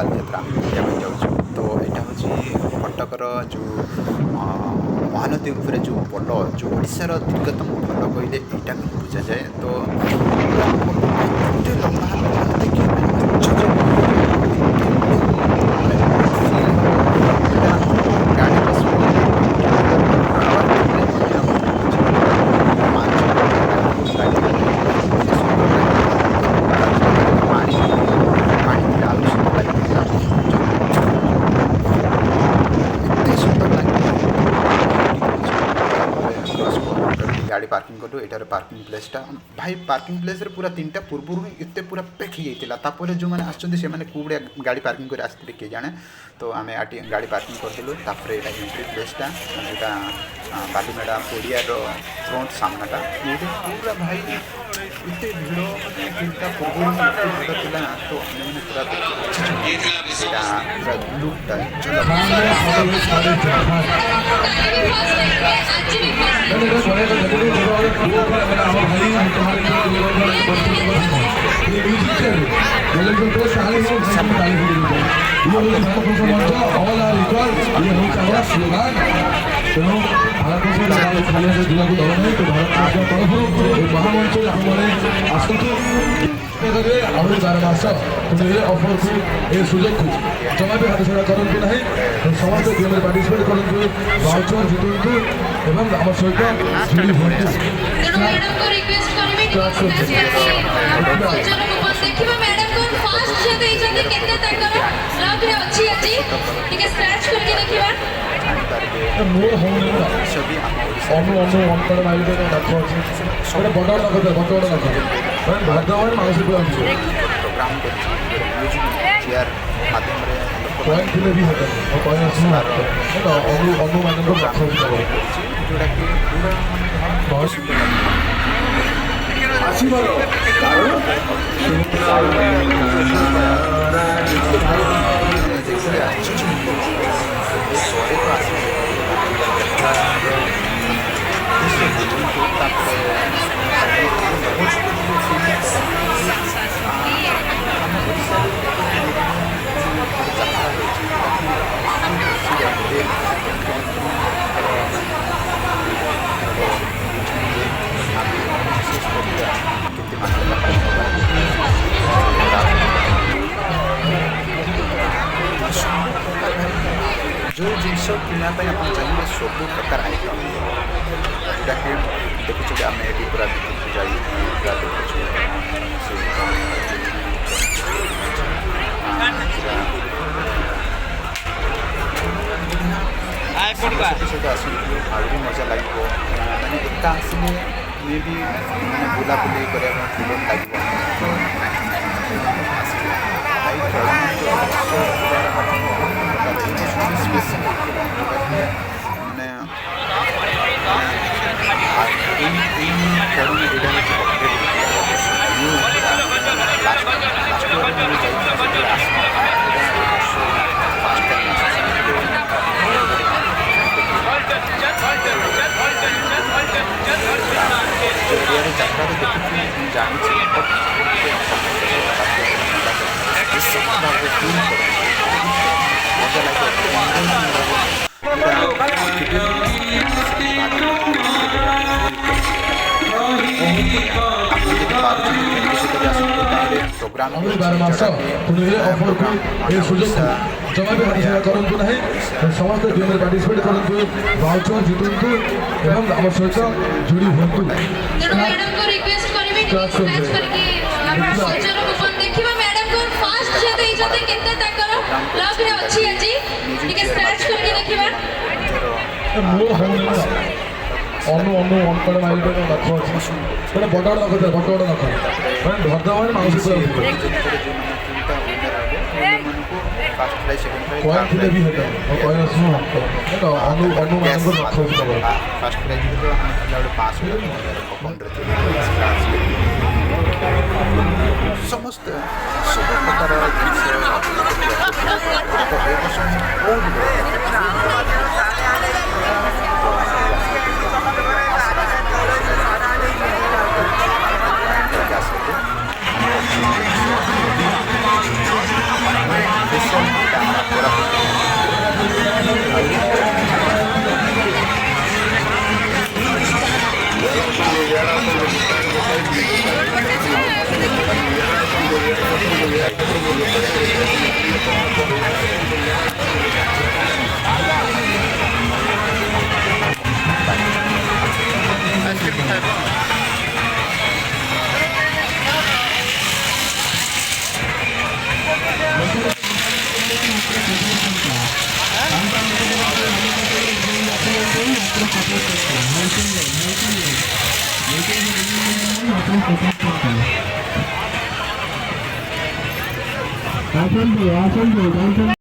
बालीजात्रा आम देखा जाऊँ। तो यहाँ हूँ कटकर जो महानदी उपर जो पोल जो ओडार दीर्घतम पोल कहले यहाँ को बुझा जाए। तो एते लंबा देखिए गाड़ी गाड़ी पार्किंग कलु एटार पार्किंग प्लेसटा भाई पार्किंग प्लेस पूरा 3टा पूर्व एत पूरा पैक हो जाता जो मैंने आसने कौड़िया गाड़ी पार्किंग कर आसते किए जाने। तो आम गाड़ी पार्किंग करदेलु तापर यहाँ एंट्री प्लेसटा जोटा बालीमेड़ा पड़ियार फ्रंट सामनाटा ये पूरा भाई एत भिड़ मैंने 3टा पूर्व भिड़ थी। तो मैंने पूरा पूरा लुकटा ତେଣୁ ଭାରତବର୍ଷ ଖାଲିଆରେ ଯିବାକୁ ଦବ ନାହିଁ। ତ ଭାରତ ତରଫରୁ ଏହି ମହାମଞ୍ଚରେ ଆମମାନେ ଆସନ୍ତୁ ଆହୁରି 12 ମାସ କିନ୍ତୁ ଏ ଅଫରକୁ ଏ ସୁଯୋଗକୁ ଜମା ବି ହାତଛଡ଼ା କରନ୍ତୁ ନାହିଁ। ସମସ୍ତେ ଗେମ୍ରେ ପାର୍ଟିସିପେଟ୍ କରନ୍ତୁ, ଭାଉଚର ଜିତନ୍ତୁ ଏବଂ ଆମ ସହିତ ଯୋଡ଼ି ହୁଅନ୍ତୁ। ମୋର ହଉନି ଅନୁ ଅଣ୍ଟର ମାଇଲେ ନଖ ଅଛି ଗୋଟେ ବଡ଼ ନଖ ବଡ଼ ନଖ ଭାଗବାନ ମାଉସୀ ପୁରା ଅଛି କଏନ୍ ଥିଲେ ବି ହେବ କଏନ୍ ଅଛି ଅନୁମାନଙ୍କ ନଖ ଆସିବାର जो जिनस किनापी आप चाहिए सब प्रकार आइटम जोटा कि देखुचे आम ये पूरा जाई पूरा देखुचे आहरी मजा लगे मैंने एक आसने मे भी मैंने बुलाबुली करने फिल्म प्रोग्राम ଆହୁରି 12 ମାସ କିନ୍ତୁ ଏ ଅଫରକୁ ଏ ସୁଯୋଗକୁ ଜମା ବି ହାତଛଡ଼ା କରନ୍ତୁ ନାହିଁ। ସମସ୍ତେ ଗେମ୍ରେ ପାର୍ଟିସିପେଟ୍ କରନ୍ତୁ, ଭାଉଚର ଜିତନ୍ତୁ ଏବଂ ଆମ ସହିତ ଯୋଡ଼ି ହୁଅନ୍ତୁ। ମୋର ହଉନି ଅନୁ ଅଣ୍ଟର ମାଇଲେ ନଖ ଅଛି ଗୋଟେ ବଡ଼ ନଖ ବଡ଼ ନଖ ଧରିଦେବ ମାଉସୀ ପୁରା କଏନ୍ ଥିଲେ ବି ହେବ କଏନ୍ ଅଛି ଅନୁମାନଙ୍କ ନଖ ଅଛି फास्ट प्राइज तो हम 5 समस्त सब प्रकार देश आसन दो